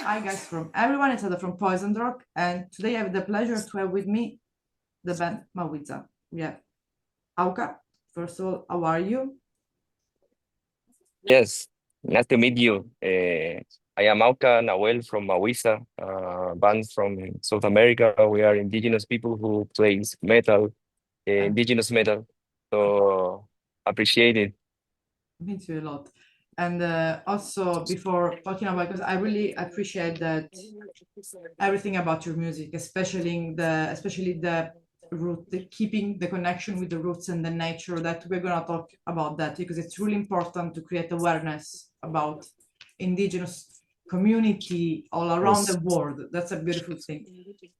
Hi guys from everyone, it's Ada from Poison Rock, and today I have the pleasure to have with me the band Mawiza. We have Awka. First of all, how are you? Yes, nice to meet you. I am Awka Nahuel from Mawiza, band from South America. We are indigenous people who plays metal, indigenous metal. So appreciate it. Means you a lot. And also, before talking about, because I really appreciate that everything about your music, especially the root, keeping the connection with the roots and the nature. That we're gonna talk about that because it's really important to create awareness about indigenous community all around Yes. the world. That's a beautiful thing.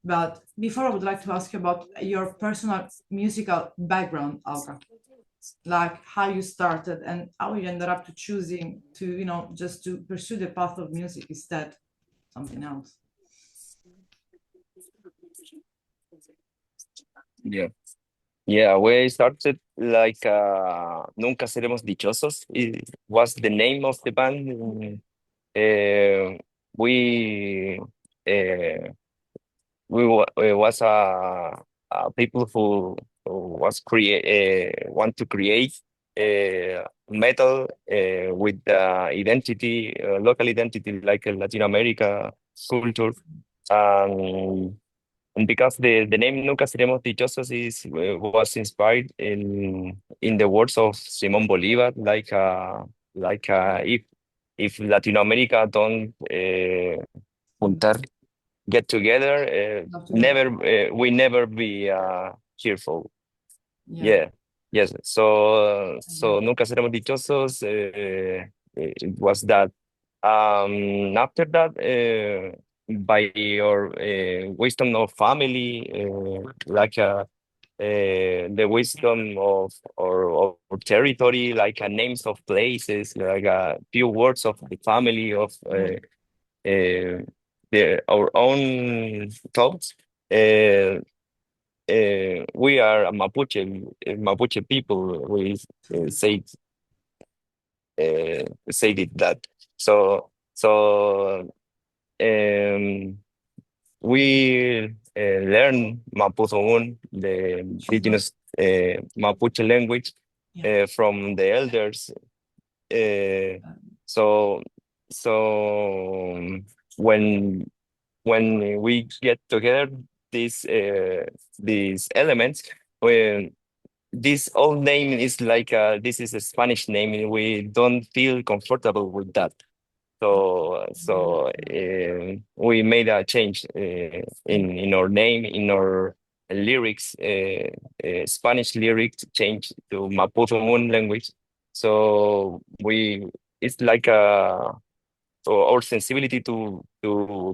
But before, I would like to ask you about your personal musical background, Alka, like how you started and how you ended up to choosing to, just to pursue the path of music instead something else. Yeah. Yeah, we started like Nunca Seremos Dichosos. It was the name of the band. We uh, was people who was want to create metal with identity, local identity like Latin America culture. Um, and because the name Nunca Seremos Dichosos was inspired in the words of Simón Bolívar, like if Latin America don't juntar get together, Love to get never we never be cheerful. yeah. Yeah, yes. So nunca seremos dichosos. It was that. After that, by your wisdom of family, the wisdom of or territory, like names of places, like a few words of the family of uh, our own thoughts. Uh, we are a Mapuche people. We say it that. So um, we learn Mapuzungun, the indigenous Mapuche language, Yeah. from the elders. Uh, so so when we get together these elements, when this old name is like this is a Spanish name, and we don't feel comfortable with that. So we made a change in our name, in our lyrics, Spanish lyrics change to Mapuzungun language. So we it's like so our sensibility to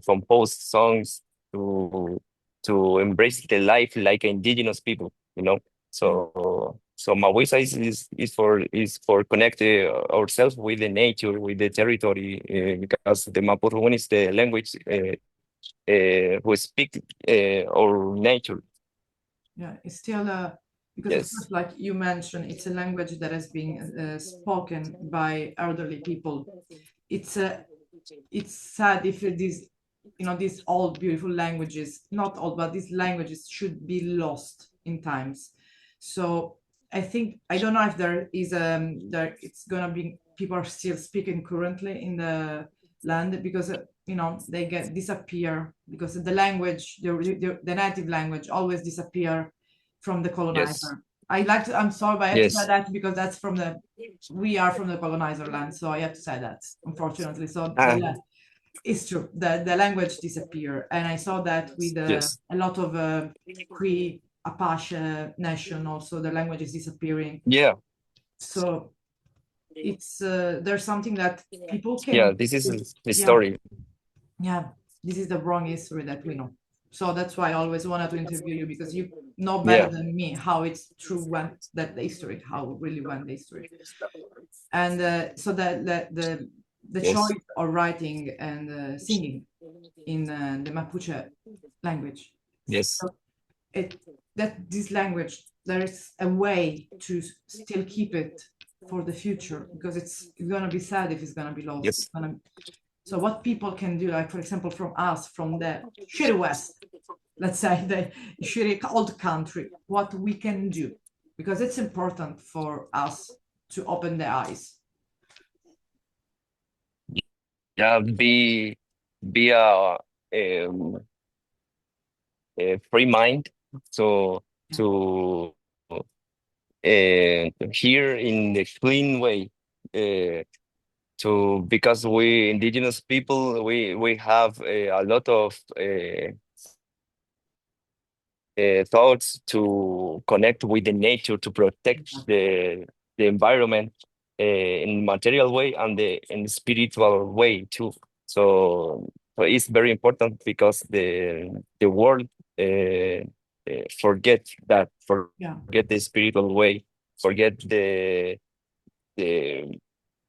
compose songs to embrace the life like indigenous people, you know. So Mawiza is for connect ourselves with the nature, with the territory, because the Mapuzungun is the language who speak our nature. Yeah, it's still because of Yes. course, like you mentioned, it's a language that has been spoken by elderly people. It's sad if these old beautiful languages, not old, but these languages should be lost in times. So I think I don't know if there is there it's gonna be people are still speaking currently in the land because they get disappear because the language the native language always disappear from the Yes. colonizer. I'm sorry, but I have to say Yes. that because that's from the we are from the colonizer land, so I have to say that, unfortunately. So Ah, it's true. The language disappear, and I saw that with yes. a lot of Cree Apache nation. Also, the language is disappearing. Yeah. So it's there's something that people Yeah. can. This is the Yeah, story. yeah. This is the wrong history that we know. So that's why I always wanted to interview you because you know better Yeah. than me how it's true when that the history, how really went the history. And so the Yes. choice of writing and singing in the Mapuche language. Yes. So it that this language there is a way to still keep it for the future, because it's gonna be sad if it's gonna be lost. Yes. So what people can do, like for example, from us, from the shitty West, let's say the shitty old country, what we can do, because it's important for us to open the eyes. Yeah, be a free mind. So to here in the clean way. To because we indigenous people we have a lot of thoughts to connect with the nature to protect the environment in material way and in spiritual way too. So it's very important because the world forget that forget the spiritual way, forget the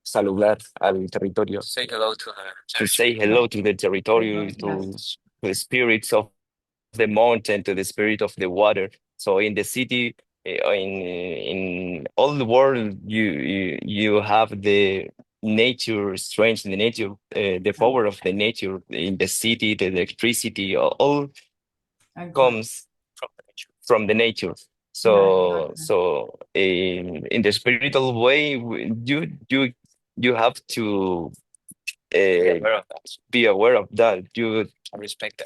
saludar al territorio. Say hello to to say hello to the territory, to the spirits of the mountain, to the spirit of the water. So in the city, in all the world, you have the nature strength, the nature, the power of the nature in the city, the electricity, all comes from the nature. So in the spiritual way, you have to be aware of that. You respect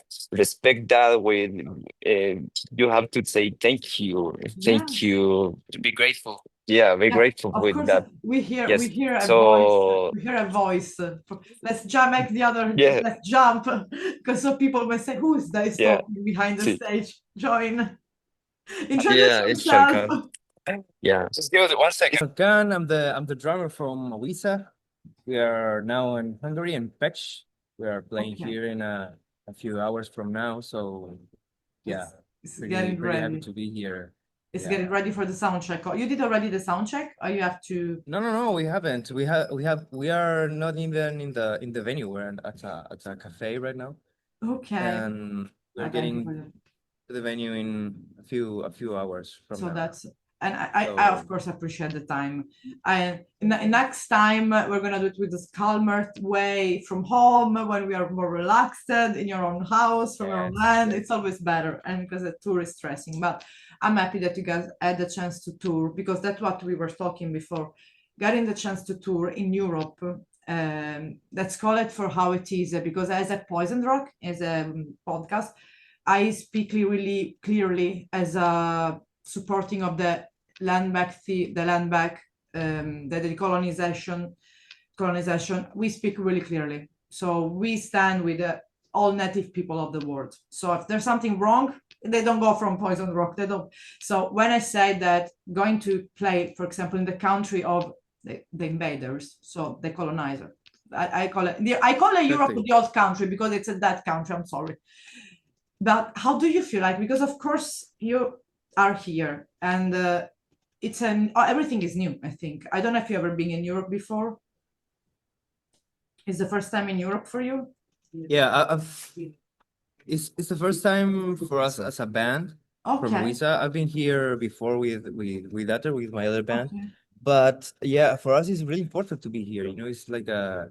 that with you have to say thank you, to be grateful. Yeah, be grateful Of with course, that. we hear Yes. a voice. So We hear a voice. Let's jump, make the other. yeah, Let's jump, because some people may say, "Who is that yeah, talking behind the see, stage?" Join. Introduce yeah, it's yourself. Txalkan. Yeah. Just give it 1 second. Txalkan, I'm the drummer from Mawiza. We are now in Hungary and Pech. We are playing Okay. here in a few hours from now. So yeah, It's pretty getting pretty happy ready. to be here. It's Yeah. getting ready for the sound check. Oh, you did already the sound check, or you have to? No, we haven't. We are not even in the venue. We're at a cafe right now, Okay. and we're Thank you getting for that. to the venue in a few hours from So now. that's, and I of course appreciate the time. Next time we're gonna do it with this calmer way from home, when we are more relaxed in your own house, from your own land. It's always better, and because the tour is stressing. But I'm happy that you guys had the chance to tour, because that's what we were talking before. Getting the chance to tour in Europe, let's call it for how it is, because as a Poison Rock, as a podcast, I speak really clearly as a supporting of the land back, the decolonization, we speak really clearly. So we stand with all native people of the world. So if there's something wrong, they don't go from Poison Rock. They don't. So when I say that going to play, for example, in the country of the invaders, so the colonizer, I call it Europe the old country, because it's a dead country. I'm sorry. But how do you feel like, because of course you are here, and it's everything is new, I think. I don't know if you've ever been in Europe before. Is the first time in Europe for you? Yeah, it's the first time for us as a band from Mawiza. I've been here before with my other band. Okay. But yeah, for us it's really important to be here. You know, it's like a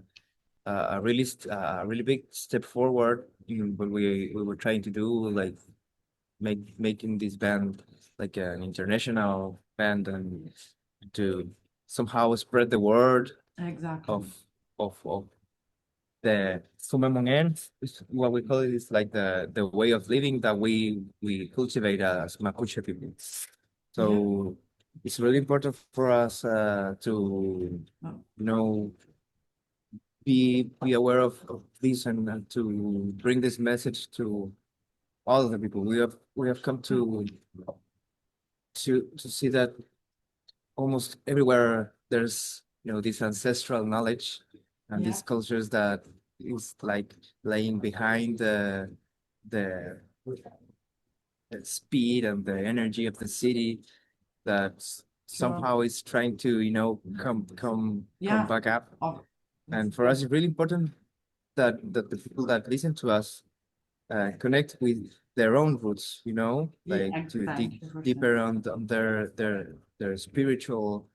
really big step forward in what we were trying to do, like making this band like an international band, and to somehow spread the word Exactly. of the Sumemongen, is what we call it, is like the way of living that we cultivate as Mapuche people. So it's really important for us to be aware of this, and to bring this message to all of the people. We have come to see that almost everywhere there's this ancestral knowledge and these cultures that is like laying behind the speed and the energy of the city that somehow is trying to come back up. And for us it's really important that the people that listen to us connect with their own roots, like to dig deeper on their spiritual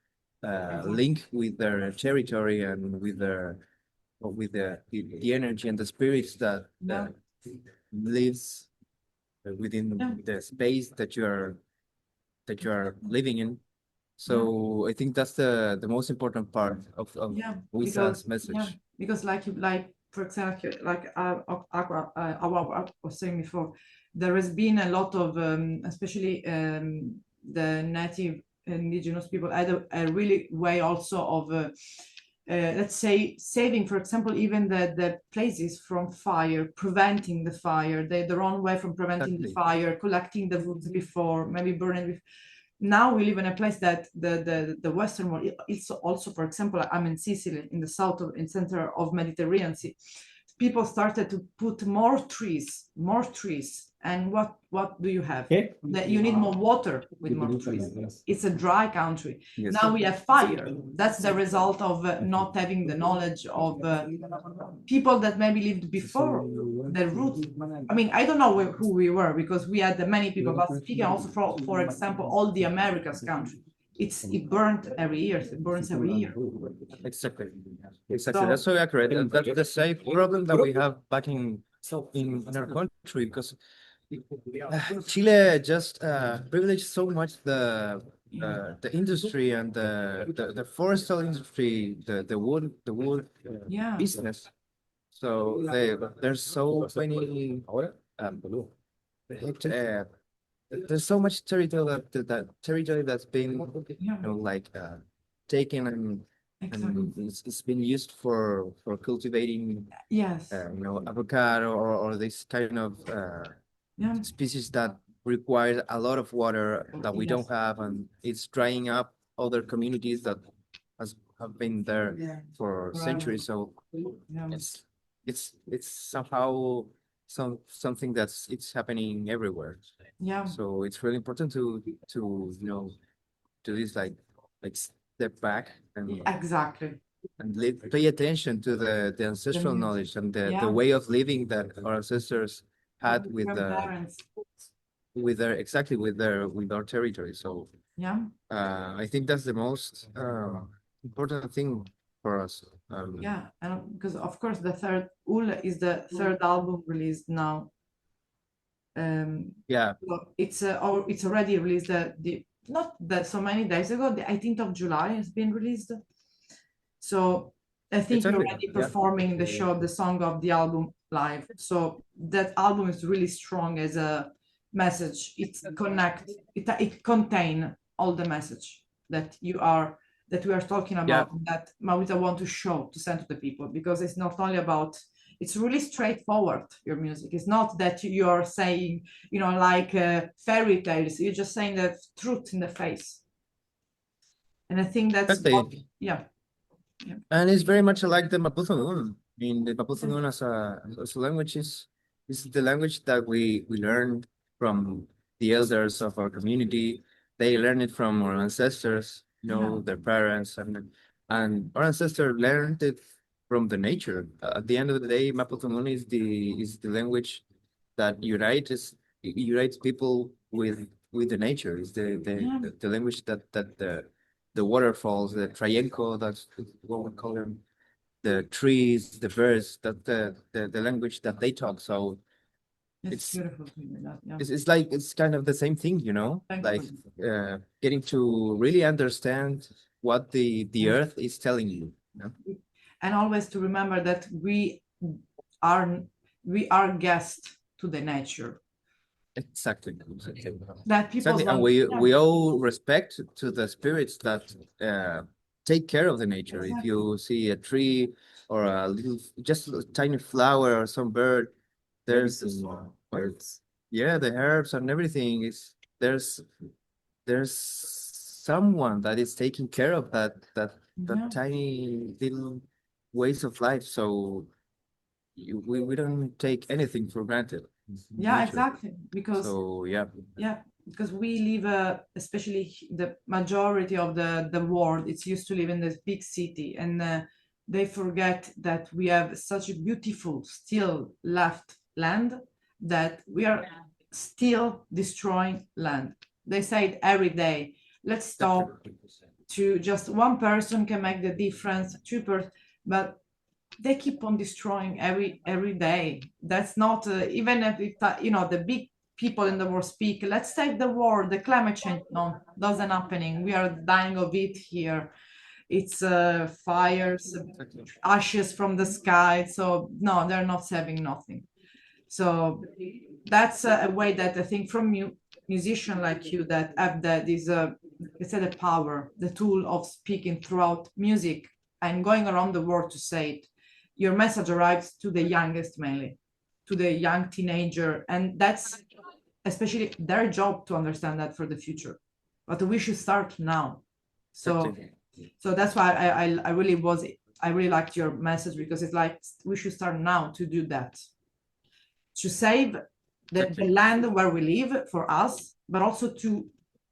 link with their territory and with their with the energy and the spirits that lives within the space that you are living in. So I think that's the most important part of Wisa's message. Because like for example, like Awka was saying before, there has been a lot of especially the native indigenous people had a really way also of let's say saving, for example, even the places from fire, preventing the fire, their own way from preventing the fire, collecting the woods before, maybe burning before. Now we live in a place that the Western world is also, for example, I'm in Sicily, in the south in center of Mediterranean Sea. People started to put more trees. And what do you have? That you need more water with more trees. It's a dry country. Yes. Now we have fire. That's the result of not having the knowledge of people that maybe lived before the roots. I mean, I don't know who we were because we had many people, but speaking also for example, all the Americas country. It burns every year. Exactly. So, that's so accurate. And that's the same problem that we have back in our country, because Chile just privileged so much the industry and the forestal industry, the wood business. So there's so many there's so much territory territory that's been taken and it's been used for cultivating avocado or this kind of species that require a lot of water that we don't have, and it's drying up other communities that have been there for centuries. So it's somehow something it's happening everywhere. So it's really important to do this like step back and and pay attention to the ancestral knowledge and the way of living that our ancestors had with our territory. So I think that's the most important thing for us. And because of course the third Ula is the third album released now. So it's already released. Not that so many days ago. The 18th of July has been released. So I think you're already performing the show, the song of the album live. So that album is really strong as a message. It contains all the message that we are talking about, that Mawiza want to send to the people, because it's not only about, it's really straightforward, your music. It's not that you're saying, like fairy tales. You're just saying the truth in the face. And I think that's and it's very much like the Mapuzungun. I mean, the Mapuzungun as a language is the language that we learned from the elders of our community. They learned it from our ancestors, their parents, and our ancestors learned it from the nature. At the end of the day, Mapuzungun is the language that unites people with the nature. It's the language that the waterfalls, the trienco, that's what we call them, the trees, the birds, that the language that they talk. So it's beautiful. It's kind of the same thing, like getting to really understand what the earth is telling you. And always to remember that we are guests to the nature. Exactly. That people and we owe respect to the spirits that take care of the nature. If you see a tree or just a tiny flower or some bird, there's birds. The herbs and everything there's someone that is taking care of that tiny little ways of life. So we don't take anything for granted. Exactly, because because we live especially the majority of the world, it's used to live in this big city, and they forget that we have such a beautiful still left land, that we are still destroying land. They say it every day. Let's stop to just one person can make the difference, but they keep on destroying every day. That's not even if the big people in the world speak. Let's take the war, the climate change. No, doesn't happening. We are dying of it here. It's fires, ashes from the sky. So no, they're not saving nothing. So that's a way that I think from musician like you that have this let's say the power, the tool of speaking throughout music and going around the world to say it. Your message arrives to the youngest mainly, to the young teenager, and that's especially their job to understand that for the future. But we should start now. So that's why I really liked your message, because it's like we should start now to do that, to save the land where we live for us, but also to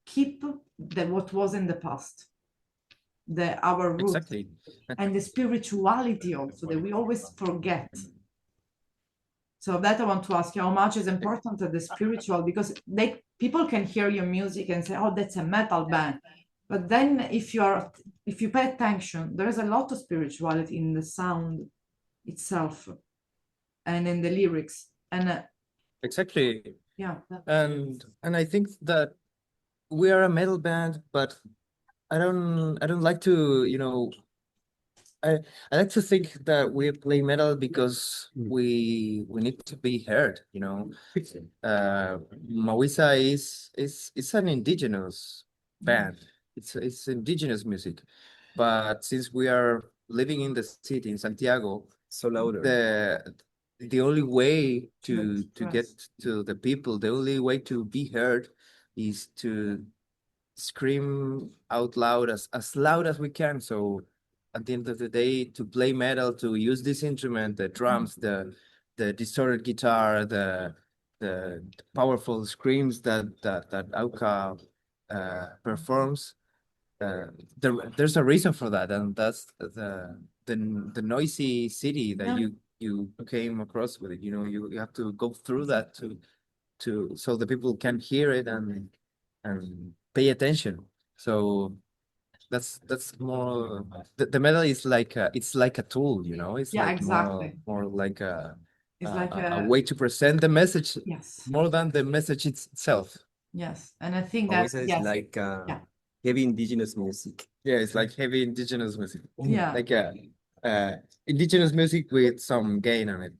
keep what was in the past, our roots, Exactly. and the spirituality also that we always forget. So that I want to ask you, how much is important the spiritual, because people can hear your music and say, oh, that's a metal band. But then if you pay attention, there is a lot of spirituality in the sound itself and in the lyrics. And Exactly. yeah. And I think that we are a metal band, but I don't like to, I like to think that we play metal because we need to be heard, Mawiza is an indigenous band. It's indigenous music. But since we are living in the city in Santiago, So louder. the only way to get express. to the people, the only way to be heard is to scream out loud as loud as we can. So at the end of the day, to play metal, to use this instrument, the drums, the distorted guitar, the powerful screams that Awka performs, there's a reason for that, and that's the noisy city that Yeah. you came across with it. You have to go through that to so the people can hear it and pay attention. So that's more the metal is like it's like a tool, it's Yeah, like exactly. more like It's like a way to present the message yes, more than the message itself. yes. And I think that Mawiza is yes, like yeah, heavy indigenous music. Yeah, it's like heavy indigenous music. yeah. Like indigenous music with some gain on it.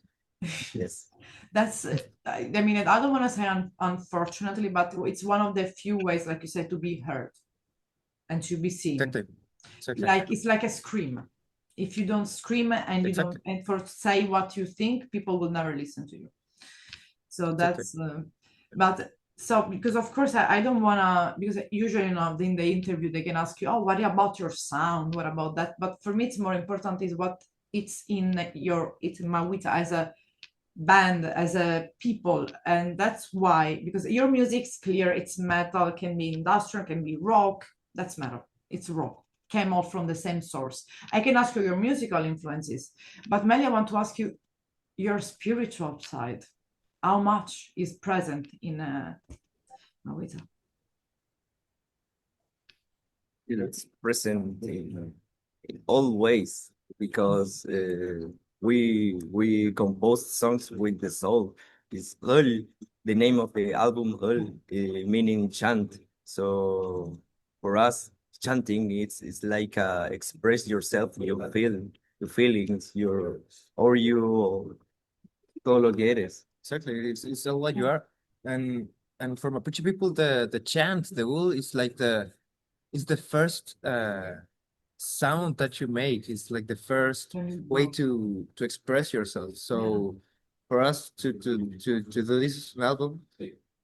Yes. That's I mean, I don't want to say unfortunately, but it's one of the few ways, like you said, to be heard and to be seen. Exactly. Like it's like a scream. If you don't scream and you don't Exactly. and for say what you think, people will never listen to you. So that's but so because of course I don't wanna, because usually in the interview they can ask you, oh, what about your sound? What about that? But for me it's more important is what it's in Mawiza as a band, as a people. And that's why, because your music's clear, it's metal, can be industrial, can be rock, that's metal, it's rock, came all from the same source. I can ask you your musical influences, but mainly I want to ask you your spiritual side. How much is present in Mawiza? It's present in all ways because we compose songs with the soul. It's Earl, the name of the album Earl, meaning chant. So for us, chanting it's like express yourself, your feelings, todo lo que eres. Exactly. It's all what you are. And for Mapuche people, the chant, the ul is like it's the first sound that you make. It's like the first way to express yourself. So for us to do this album,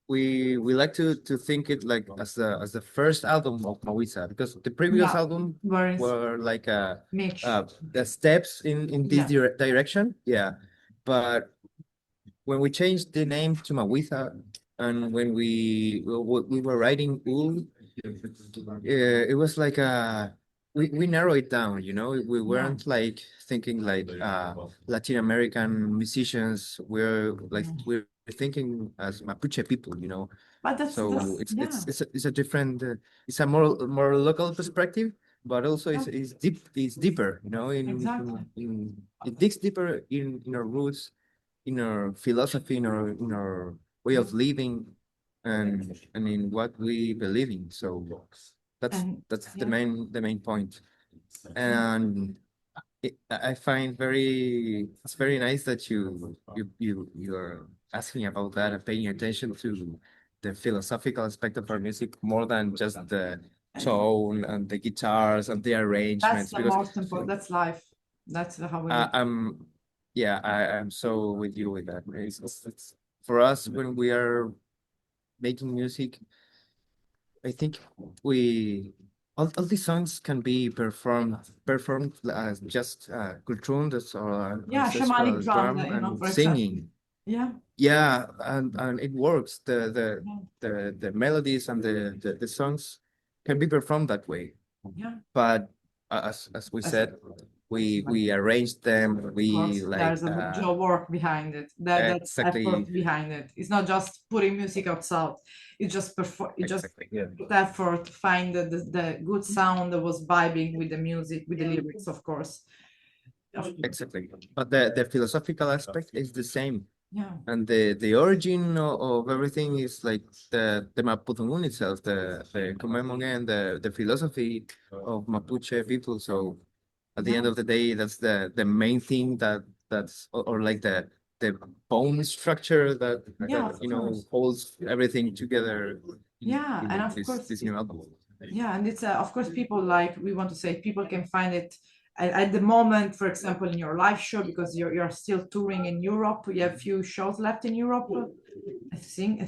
we like to think it like as the first album of Mawiza, because the previous album were like the steps in this direction. Yeah. But when we changed the name to Mawiza, and when we were writing Ul, it was like we narrow it down, we weren't like thinking like Latin American musicians. We're thinking as Mapuche people. But that's So yeah. it's a different it's a more local perspective, but also it's deep, it's deeper, you know, Exactly. it digs deeper in our roots, in our philosophy, in our way of living, and in what we believe in. So that's yeah. the main point. And I find it's very nice that you're asking about that and paying attention to the philosophical aspect of our music more than just the tone and the guitars and the That's arrangements, the because most important. That's life. That's how we live. I'm so with you with that. It's for us when we are making music. I think all these songs can be performed as just culturas or Yeah, ancestral shamanic drum, drum you know, and for example. singing. Yeah. Yeah, and it works. Yeah. The melodies and the songs can be performed that way. Yeah. But as we said, we arrange them. Of We course, like there's a job work behind it. That's effort exactly behind it. It's not just putting music outside. It just exactly, yeah. put effort to find the good sound that was vibing with the music, with the lyrics, of course. Exactly. But the philosophical aspect is the same. Yeah. And the origin of everything is like the Mapuzungun itself, the Kumemonge and the philosophy of Mapuche people. So at the end of the day, that's the main thing that's or like the bone structure that you know holds everything together Yeah, and of this course, this new album. yeah, and it's of course people like we want to say people can find it at the moment, for example, in your live show because you're still touring in Europe. You have few shows left in Europe, I think,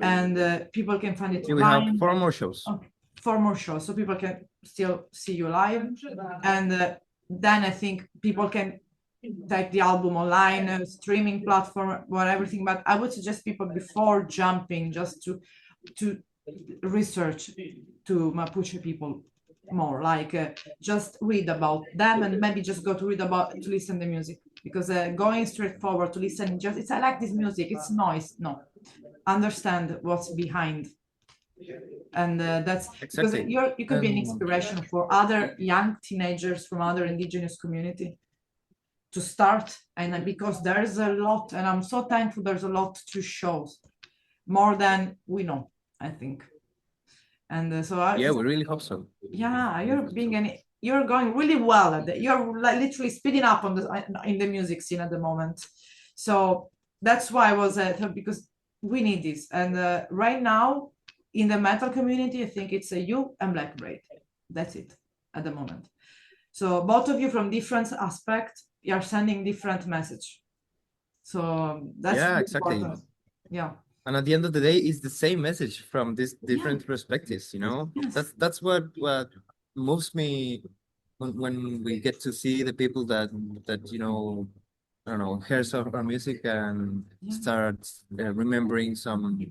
and people can find it We have online. 4 more shows. Okay, 4 more shows, so people can still see you live, and then I think people can take the album online, streaming platform, everything. But I would suggest people before jumping just to research to Mapuche people more, like just read about them and maybe just go to read about to listen to music, because going straight forward to listen just it's I like this music, it's noise. No, understand what's behind, and that's because Exactly. you could be an inspiration for other young teenagers from other indigenous community to start, and because there's a lot, and I'm so thankful there's a lot to show, more than we know, I think. And so yeah, we really hope so. yeah, you're going really well at that. You're like literally speeding up on in the music scene at the moment. So that's why I was because we need this. And right now in the metal community, I think it's you and Black Braid. That's it at the moment. So both of you from different aspects, you are sending different message. So that's yeah, really exactly. important. Yeah. And at the end of the day, it's the same message from these different perspectives, you know? Yes. That's what moves me when we get to see the people that you know, I don't know, hears our music and start remembering some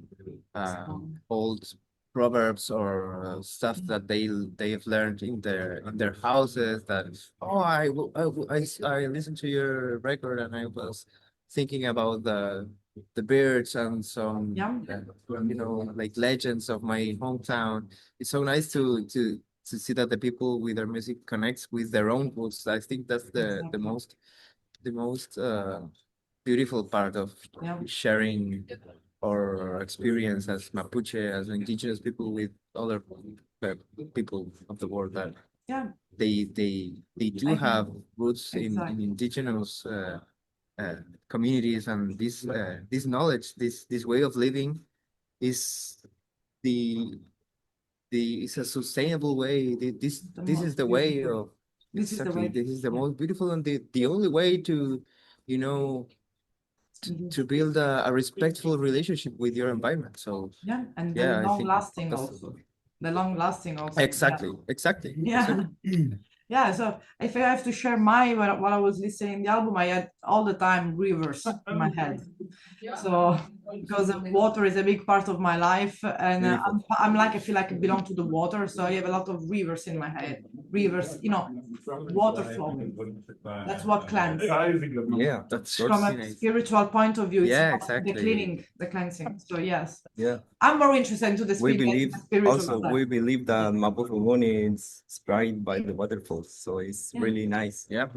old proverbs or stuff that they've learned in their houses. That I listened to your record and I was thinking about the birds and some you know, like legends of my hometown. It's so nice to see that the people with their music connects with their own roots. I think that's the most beautiful part of sharing our experience as Mapuche, as indigenous people with other people of the world that they do have roots in indigenous communities, and this knowledge, this way of living is the it's a sustainable way. This is the way of exactly. This is the most beautiful and the only way to, you know, to build a respectful relationship with your environment. So yeah, and the yeah, I long think lasting also. The long lasting also. Exactly. Yeah. Yeah, so if I have to share while I was listening the album, I had all the time rivers in my head. So because water is a big part of my life, and I'm like I feel like I belong to the water, so I have a lot of rivers in my head. Rivers, you know, water flowing. That's what cleanses. Yeah, that's from a spiritual point of view. It's yeah, the exactly. cleaning, the cleansing. So yes. Yeah. I'm more interested into the We believe spiritual also side. we believe that Mapuzungun is inspired by the waterfalls, so it's Yeah. really nice. Yeah,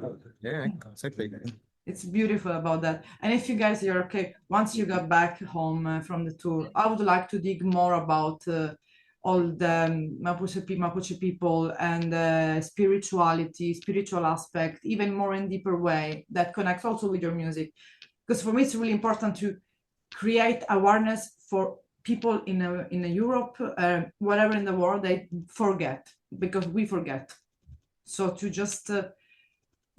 yeah, exactly. It's beautiful about that. And if you guys are okay, once you got back home from the tour, I would like to dig more about all the Mapuche people and spirituality, spiritual aspect, even more in deeper way that connects also with your music. Because for me, it's really important to create awareness for people in Europe, whatever in the world, they forget, because we forget. So to just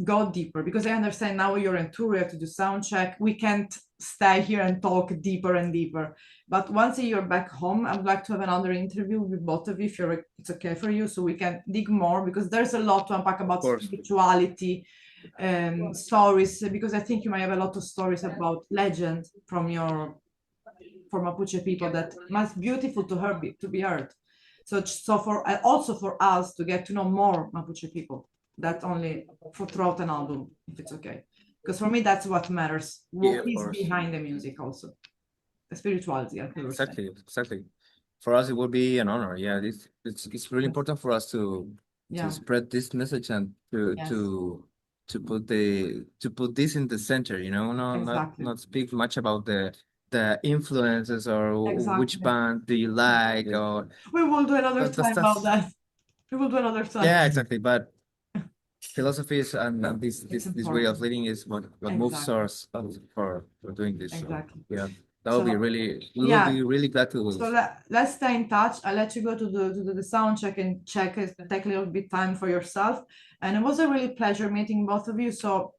go deeper, because I understand now you're in tour, you have to do sound check. We can't stay here and talk deeper and deeper. But once you're back home, I'd like to have another interview with both of you, if it's okay for you, so we can dig more, because there's a lot to unpack about spirituality, stories, because I think you might have a lot of stories about legends from for Mapuche people that must be beautiful to be heard. So for also for us to get to know more Mapuche people, that only for throughout an album, if it's okay, because for me that's what matters. What is behind the music, also the spirituality. Exactly. For us, it will be an honor. Yeah, it's really important for us to spread this message and to put this in the center. You know, not speak much about the influences or which band do you like, or we will do another time about that. We will do another time. Yeah, exactly. But philosophies and this way of living is what moves us for doing this. Exactly. So, yeah, that would be really. We will be really glad to. So let's stay in touch. I'll let you go to the sound check and take a little bit time for yourself. And it was a really pleasure meeting both of you. So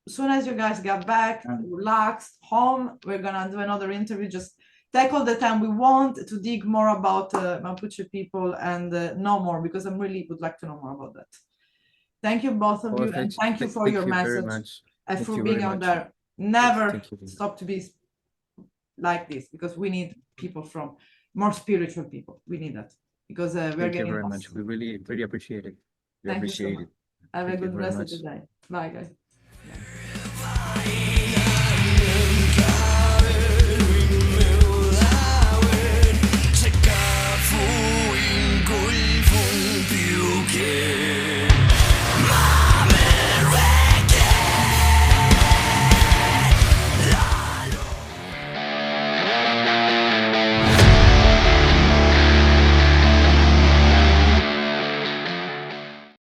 as soon as you guys get back, relaxed, home, we're gonna do another interview. Just take all the time we want to dig more about Mapuche people and know more, because I really would like to know more about that. Thank you, both of you, and thank you for your message and for being out there. Never stop to be like this, because we need people from more spiritual people. We need that, because we're getting. Thank you very much. We really appreciate it. Thank you so much. Have a good rest of the day. Bye, guys.